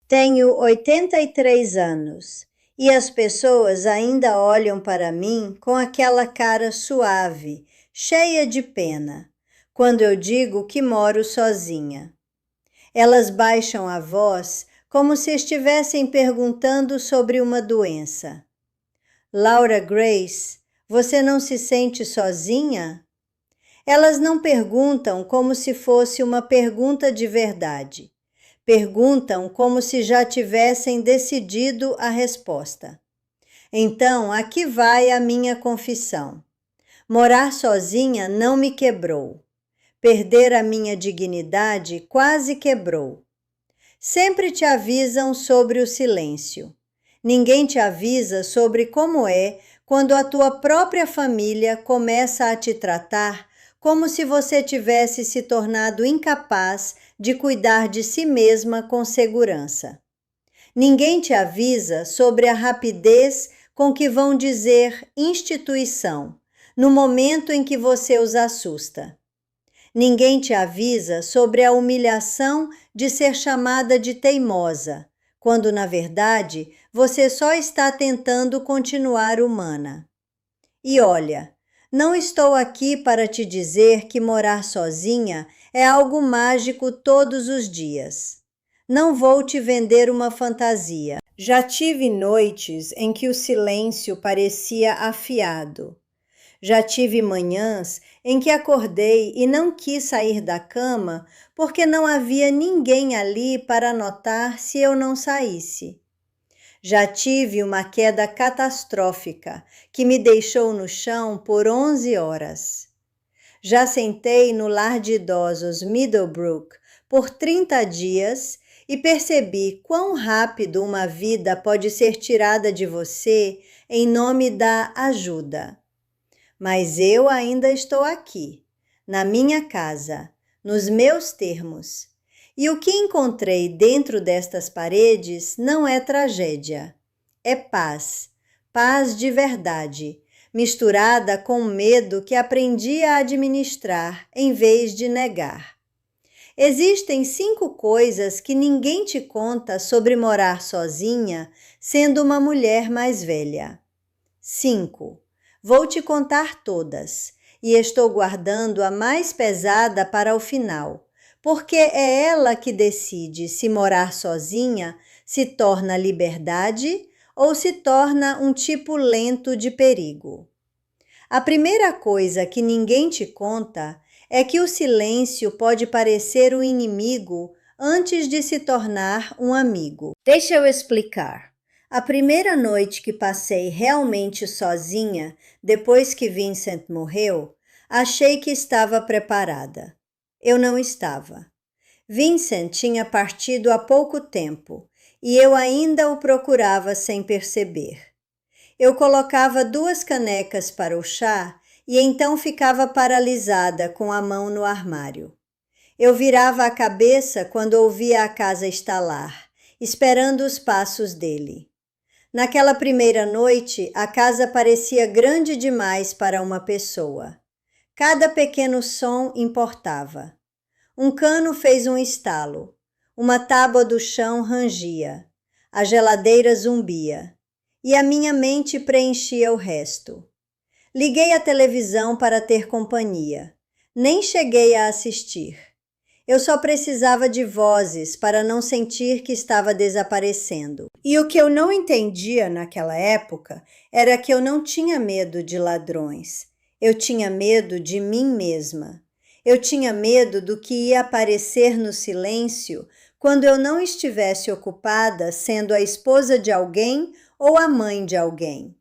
Tenho 83 anos e as pessoas ainda olham para mim com aquela cara suave, cheia de pena, quando eu digo que moro sozinha. Elas baixam a voz como se estivessem perguntando sobre uma doença. Laura Grace, você não se sente sozinha? Elas não perguntam como se fosse uma pergunta de verdade. Perguntam como se já tivessem decidido a resposta. Então, aqui vai a minha confissão. Morar sozinha não me quebrou. Perder a minha dignidade quase quebrou. Sempre te avisam sobre o silêncio. Ninguém te avisa sobre como é quando a tua própria família começa a te tratar como se você tivesse se tornado incapaz de cuidar de si mesma com segurança. Ninguém te avisa sobre a rapidez com que vão dizer instituição, no momento em que você os assusta. Ninguém te avisa sobre a humilhação de ser chamada de teimosa, quando, na verdade, você só está tentando continuar humana. E olha, não estou aqui para te dizer que morar sozinha é algo mágico todos os dias. Não vou te vender uma fantasia. Já tive noites em que o silêncio parecia afiado. Já tive manhãs em que acordei e não quis sair da cama porque não havia ninguém ali para notar se eu não saísse. Já tive uma queda catastrófica que me deixou no chão por 11 horas. Já sentei no lar de idosos Middlebrook por 30 dias e percebi quão rápido uma vida pode ser tirada de você em nome da ajuda. Mas eu ainda estou aqui, na minha casa, nos meus termos. E o que encontrei dentro destas paredes não é tragédia, é paz, paz de verdade, misturada com medo que aprendi a administrar em vez de negar. Existem 5 coisas que ninguém te conta sobre morar sozinha, sendo uma mulher mais velha. 5. Vou te contar todas, e estou guardando a mais pesada para o final, porque é ela que decide se morar sozinha se torna liberdade ou se torna um tipo lento de perigo. A primeira coisa que ninguém te conta é que o silêncio pode parecer o inimigo antes de se tornar um amigo. Deixa eu explicar. A primeira noite que passei realmente sozinha, depois que Vincent morreu, achei que estava preparada. Eu não estava. Vincent tinha partido há pouco tempo e eu ainda o procurava sem perceber. Eu colocava 2 canecas para o chá e então ficava paralisada com a mão no armário. Eu virava a cabeça quando ouvia a casa estalar, esperando os passos dele. Naquela primeira noite, a casa parecia grande demais para uma pessoa. Cada pequeno som importava. Um cano fez um estalo. Uma tábua do chão rangia. A geladeira zumbia. E a minha mente preenchia o resto. Liguei a televisão para ter companhia. Nem cheguei a assistir. Eu só precisava de vozes para não sentir que estava desaparecendo. E o que eu não entendia naquela época era que eu não tinha medo de ladrões. Eu tinha medo de mim mesma. Eu tinha medo do que ia aparecer no silêncio quando eu não estivesse ocupada sendo a esposa de alguém ou a mãe de alguém.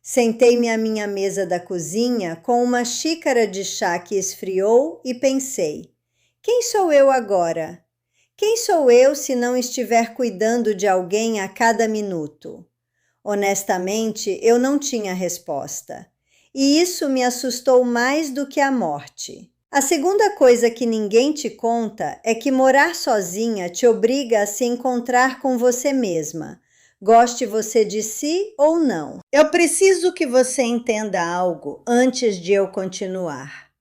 Sentei-me à minha mesa da cozinha com uma xícara de chá que esfriou e pensei: quem sou eu agora? Quem sou eu se não estiver cuidando de alguém a cada minuto? Honestamente, eu não tinha resposta. E isso me assustou mais do que a morte. A segunda coisa que ninguém te conta é que morar sozinha te obriga a se encontrar com você mesma. Goste você de si ou não. Eu preciso que você entenda algo antes de eu continuar.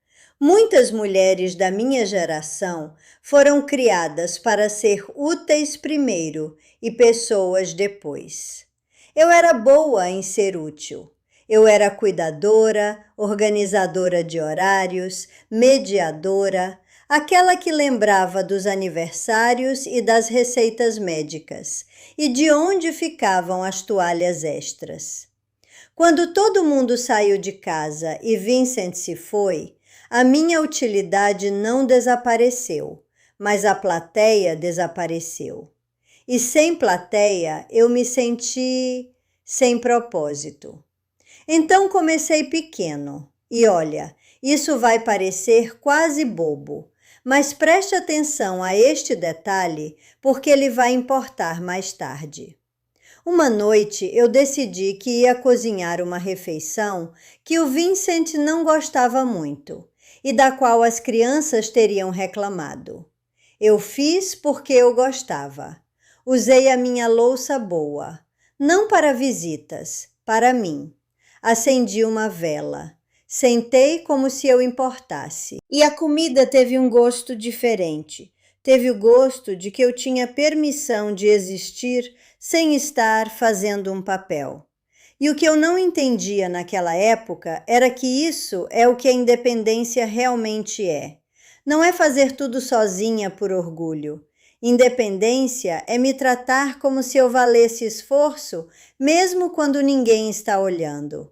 Muitas mulheres da minha geração foram criadas para ser úteis primeiro e pessoas depois. Eu era boa em ser útil. Eu era cuidadora, organizadora de horários, mediadora, aquela que lembrava dos aniversários e das receitas médicas, e de onde ficavam as toalhas extras. Quando todo mundo saiu de casa e Vincent se foi, a minha utilidade não desapareceu, mas a plateia desapareceu. E sem plateia eu me senti sem propósito. Então comecei pequeno. E olha, isso vai parecer quase bobo, mas preste atenção a este detalhe porque ele vai importar mais tarde. Uma noite eu decidi que ia cozinhar uma refeição que o Vincent não gostava muito e da qual as crianças teriam reclamado. Eu fiz porque eu gostava. Usei a minha louça boa, não para visitas, para mim. Acendi uma vela. Sentei como se eu importasse. E a comida teve um gosto diferente. Teve o gosto de que eu tinha permissão de existir sem estar fazendo um papel. E o que eu não entendia naquela época era que isso é o que a independência realmente é. Não é fazer tudo sozinha por orgulho. Independência é me tratar como se eu valesse esforço, mesmo quando ninguém está olhando.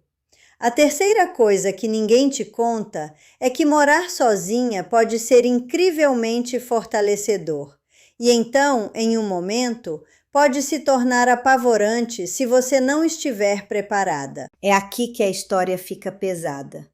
A terceira coisa que ninguém te conta é que morar sozinha pode ser incrivelmente fortalecedor. E então, em um momento, pode se tornar apavorante se você não estiver preparada. É aqui que a história fica pesada.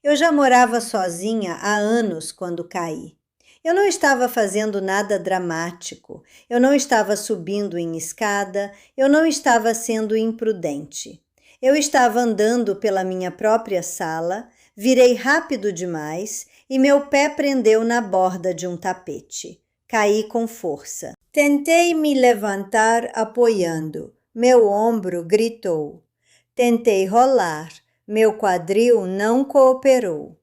Eu já morava sozinha há anos quando caí. Eu não estava fazendo nada dramático, eu não estava subindo em escada, eu não estava sendo imprudente. Eu estava andando pela minha própria sala, virei rápido demais e meu pé prendeu na borda de um tapete. Caí com força. Tentei me levantar apoiando. Meu ombro gritou. Tentei rolar. Meu quadril não cooperou.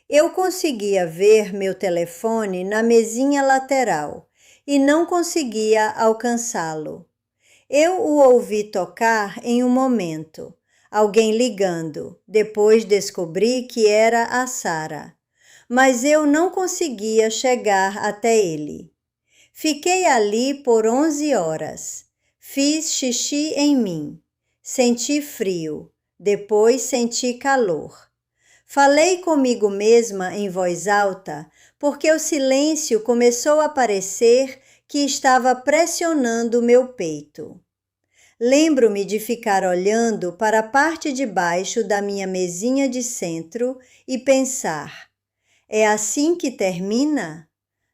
Eu conseguia ver meu telefone na mesinha lateral e não conseguia alcançá-lo. Eu o ouvi tocar em um momento, alguém ligando. Depois descobri que era a Sarah, mas eu não conseguia chegar até ele. Fiquei ali por 11 horas. Fiz xixi em mim. Senti frio. Depois senti calor. Falei comigo mesma em voz alta, porque o silêncio começou a parecer que estava pressionando meu peito. Lembro-me de ficar olhando para a parte de baixo da minha mesinha de centro e pensar: é assim que termina?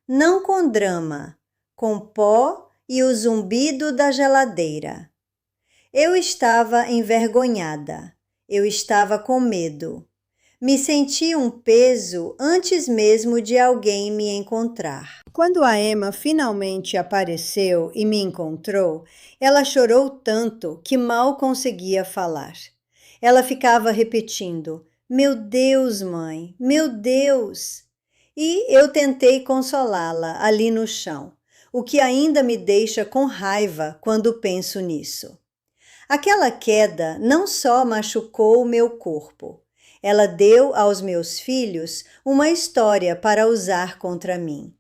Não com drama, com pó e o zumbido da geladeira. Eu estava envergonhada, eu estava com medo. Me senti um peso antes mesmo de alguém me encontrar. Quando a Emma finalmente apareceu e me encontrou, ela chorou tanto que mal conseguia falar. Ela ficava repetindo: "Meu Deus, mãe, meu Deus!" E eu tentei consolá-la ali no chão, o que ainda me deixa com raiva quando penso nisso. Aquela queda não só machucou o meu corpo, ela deu aos meus filhos uma história para usar contra mim.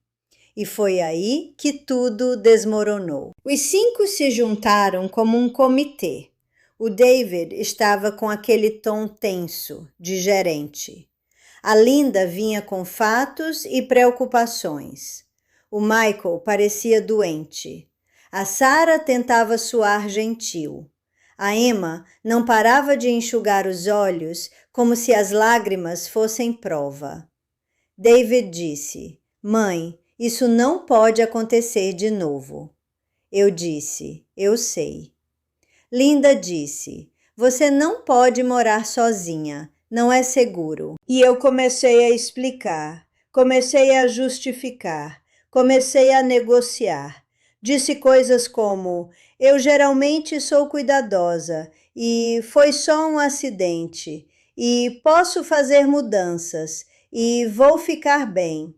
E foi aí que tudo desmoronou. Os 5 se juntaram como um comitê. O David estava com aquele tom tenso, de gerente. A Linda vinha com fatos e preocupações. O Michael parecia doente. A Sarah tentava soar gentil. A Emma não parava de enxugar os olhos como se as lágrimas fossem prova. David disse: "Mãe, isso não pode acontecer de novo." Eu disse: "Eu sei." Linda disse: "Você não pode morar sozinha, não é seguro." E eu comecei a explicar, comecei a justificar, comecei a negociar. Disse coisas como: "Eu geralmente sou cuidadosa e foi só um acidente e posso fazer mudanças e vou ficar bem.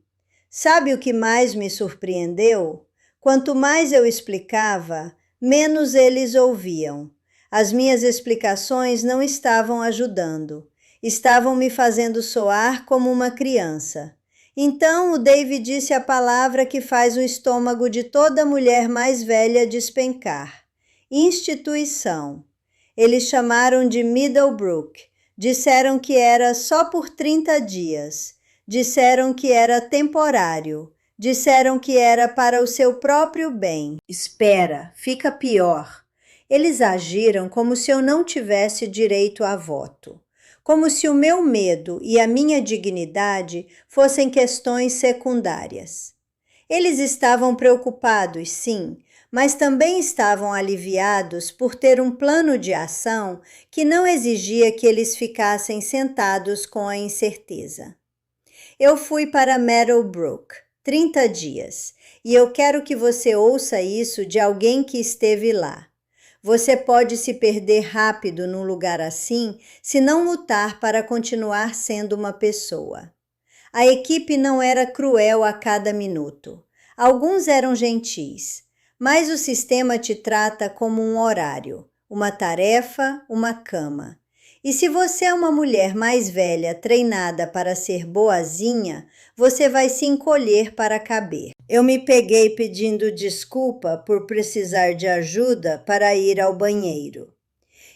Sabe o que mais me surpreendeu? Quanto mais eu explicava, menos eles ouviam. As minhas explicações não estavam ajudando. Estavam me fazendo soar como uma criança. Então o Dave disse a palavra que faz o estômago de toda mulher mais velha despencar: instituição. Eles chamaram de Middlebrook. Disseram que era só por 30 dias. Disseram que era temporário. Disseram que era para o seu próprio bem. Espera, fica pior. Eles agiram como se eu não tivesse direito a voto. Como se o meu medo e a minha dignidade fossem questões secundárias. Eles estavam preocupados, sim, mas também estavam aliviados por ter um plano de ação que não exigia que eles ficassem sentados com a incerteza. Eu fui para Meadowbrook, 30 dias, e eu quero que você ouça isso de alguém que esteve lá. Você pode se perder rápido num lugar assim se não lutar para continuar sendo uma pessoa. A equipe não era cruel a cada minuto. Alguns eram gentis, mas o sistema te trata como um horário, uma tarefa, uma cama. E se você é uma mulher mais velha treinada para ser boazinha, você vai se encolher para caber. Eu me peguei pedindo desculpa por precisar de ajuda para ir ao banheiro.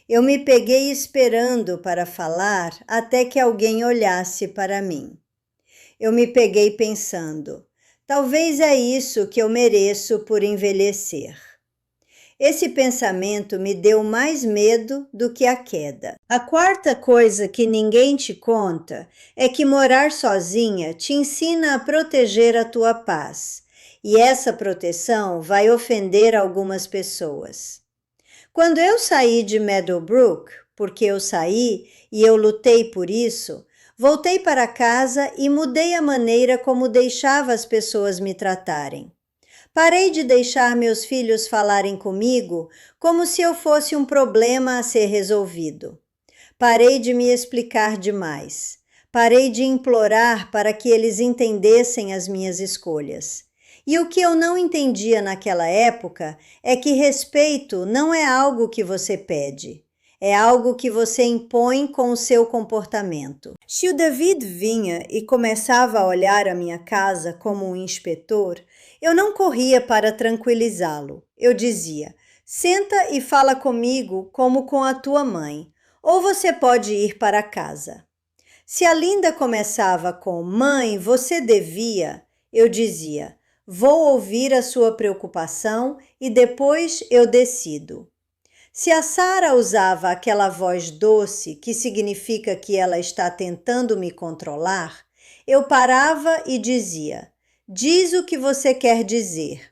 Eu me peguei esperando para falar até que alguém olhasse para mim. Eu me peguei pensando, talvez é isso que eu mereço por envelhecer. Esse pensamento me deu mais medo do que a queda. A quarta coisa que ninguém te conta é que morar sozinha te ensina a proteger a tua paz, e essa proteção vai ofender algumas pessoas. Quando eu saí de Meadowbrook, porque eu saí e eu lutei por isso, voltei para casa e mudei a maneira como deixava as pessoas me tratarem. Parei de deixar meus filhos falarem comigo como se eu fosse um problema a ser resolvido. Parei de me explicar demais. Parei de implorar para que eles entendessem as minhas escolhas. E o que eu não entendia naquela época é que respeito não é algo que você pede. É algo que você impõe com o seu comportamento. Se o David vinha e começava a olhar a minha casa como um inspetor, eu não corria para tranquilizá-lo. Eu dizia, senta e fala comigo como com a tua mãe, ou você pode ir para casa. Se a Linda começava com, mãe, você devia, eu dizia, vou ouvir a sua preocupação e depois eu decido. Se a Sarah usava aquela voz doce, que significa que ela está tentando me controlar, eu parava e dizia, diz o que você quer dizer.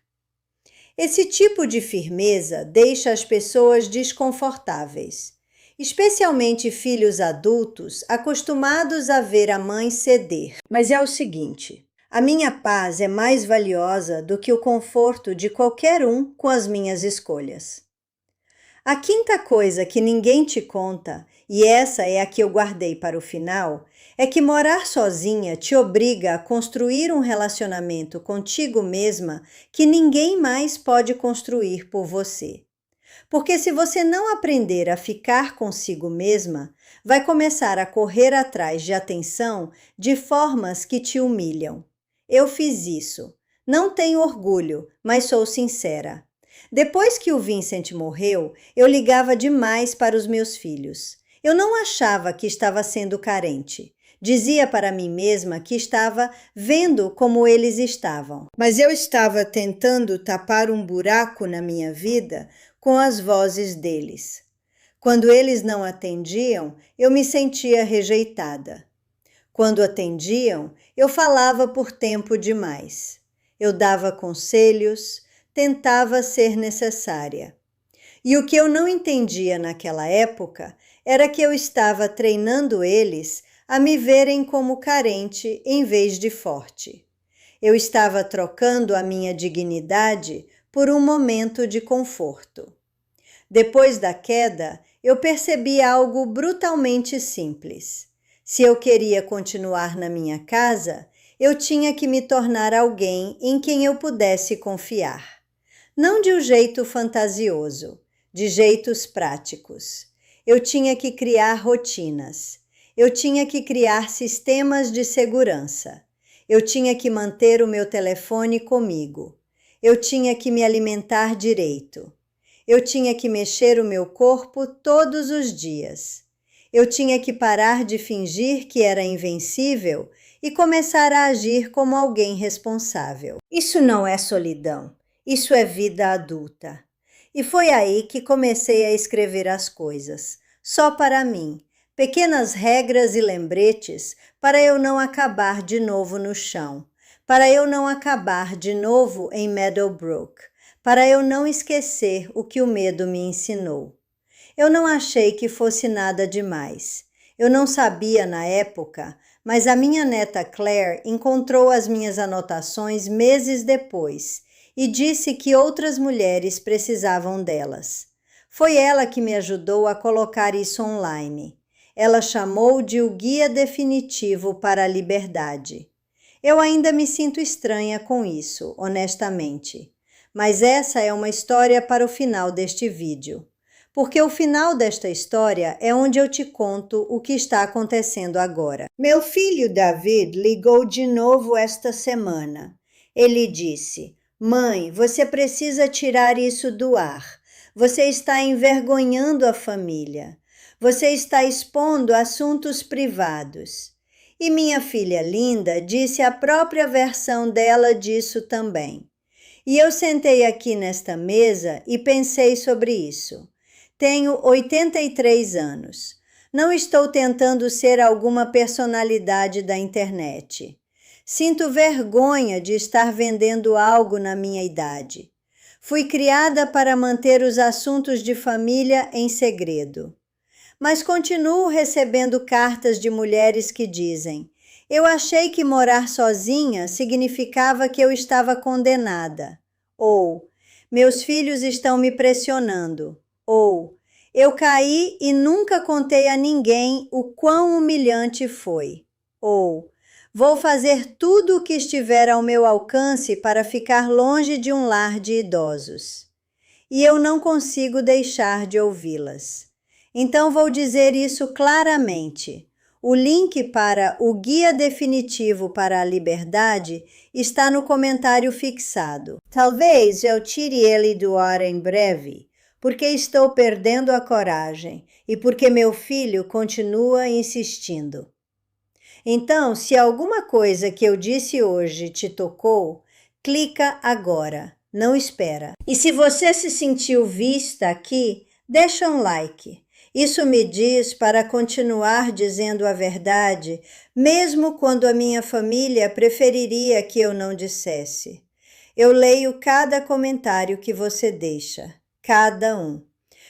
Esse tipo de firmeza deixa as pessoas desconfortáveis, especialmente filhos adultos acostumados a ver a mãe ceder. Mas é o seguinte, a minha paz é mais valiosa do que o conforto de qualquer um com as minhas escolhas. A quinta coisa que ninguém te conta, e essa é a que eu guardei para o final, é que morar sozinha te obriga a construir um relacionamento contigo mesma que ninguém mais pode construir por você. Porque se você não aprender a ficar consigo mesma, vai começar a correr atrás de atenção de formas que te humilham. Eu fiz isso. Não tenho orgulho, mas sou sincera. Depois que o Vincent morreu, eu ligava demais para os meus filhos. Eu não achava que estava sendo carente. Dizia para mim mesma que estava vendo como eles estavam. Mas eu estava tentando tapar um buraco na minha vida com as vozes deles. Quando eles não atendiam, eu me sentia rejeitada. Quando atendiam, eu falava por tempo demais. Eu dava conselhos, tentava ser necessária. E o que eu não entendia naquela época era que eu estava treinando eles a me verem como carente em vez de forte. Eu estava trocando a minha dignidade por um momento de conforto. Depois da queda, eu percebi algo brutalmente simples. Se eu queria continuar na minha casa, eu tinha que me tornar alguém em quem eu pudesse confiar. Não de um jeito fantasioso, de jeitos práticos. Eu tinha que criar rotinas. Eu tinha que criar sistemas de segurança. Eu tinha que manter o meu telefone comigo. Eu tinha que me alimentar direito. Eu tinha que mexer o meu corpo todos os dias. Eu tinha que parar de fingir que era invencível e começar a agir como alguém responsável. Isso não é solidão, isso é vida adulta. E foi aí que comecei a escrever as coisas, só para mim, pequenas regras e lembretes para eu não acabar de novo no chão, para eu não acabar de novo em Meadowbrook, para eu não esquecer o que o medo me ensinou. Eu não achei que fosse nada demais. Eu não sabia na época, mas a minha neta Claire encontrou as minhas anotações meses depois e disse que outras mulheres precisavam delas. Foi ela que me ajudou a colocar isso online. Ela chamou de o Guia Definitivo para a Liberdade. Eu ainda me sinto estranha com isso, honestamente. Mas essa é uma história para o final deste vídeo. Porque o final desta história é onde eu te conto o que está acontecendo agora. Meu filho David ligou de novo esta semana. Ele disse: "Mãe, você precisa tirar isso do ar. Você está envergonhando a família. Você está expondo assuntos privados." E minha filha linda disse a própria versão dela disso também. E eu sentei aqui nesta mesa e pensei sobre isso. Tenho 83 anos. Não estou tentando ser alguma personalidade da internet. Sinto vergonha de estar vendendo algo na minha idade. Fui criada para manter os assuntos de família em segredo. Mas continuo recebendo cartas de mulheres que dizem: "Eu achei que morar sozinha significava que eu estava condenada." Ou "Meus filhos estão me pressionando." Ou "Eu caí e nunca contei a ninguém o quão humilhante foi." Ou "Vou fazer tudo o que estiver ao meu alcance para ficar longe de um lar de idosos." E eu não consigo deixar de ouvi-las. Então vou dizer isso claramente. O link para o Guia Definitivo para a Liberdade está no comentário fixado. Talvez eu tire ele do ar em breve, porque estou perdendo a coragem e porque meu filho continua insistindo. Então, se alguma coisa que eu disse hoje te tocou, clica agora, não espera. E se você se sentiu vista aqui, deixa um like. Isso me diz para continuar dizendo a verdade, mesmo quando a minha família preferiria que eu não dissesse. Eu leio cada comentário que você deixa, cada um.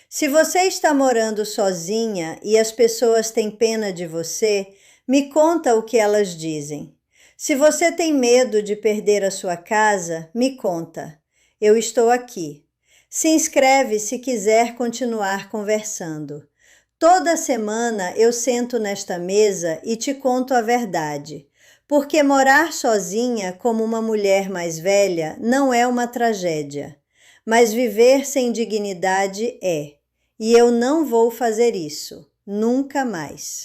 Se você está morando sozinha e as pessoas têm pena de você, me conta o que elas dizem. Se você tem medo de perder a sua casa, me conta. Eu estou aqui. Se inscreve se quiser continuar conversando. Toda semana eu sento nesta mesa e te conto a verdade, porque morar sozinha como uma mulher mais velha não é uma tragédia, mas viver sem dignidade é, e eu não vou fazer isso, nunca mais.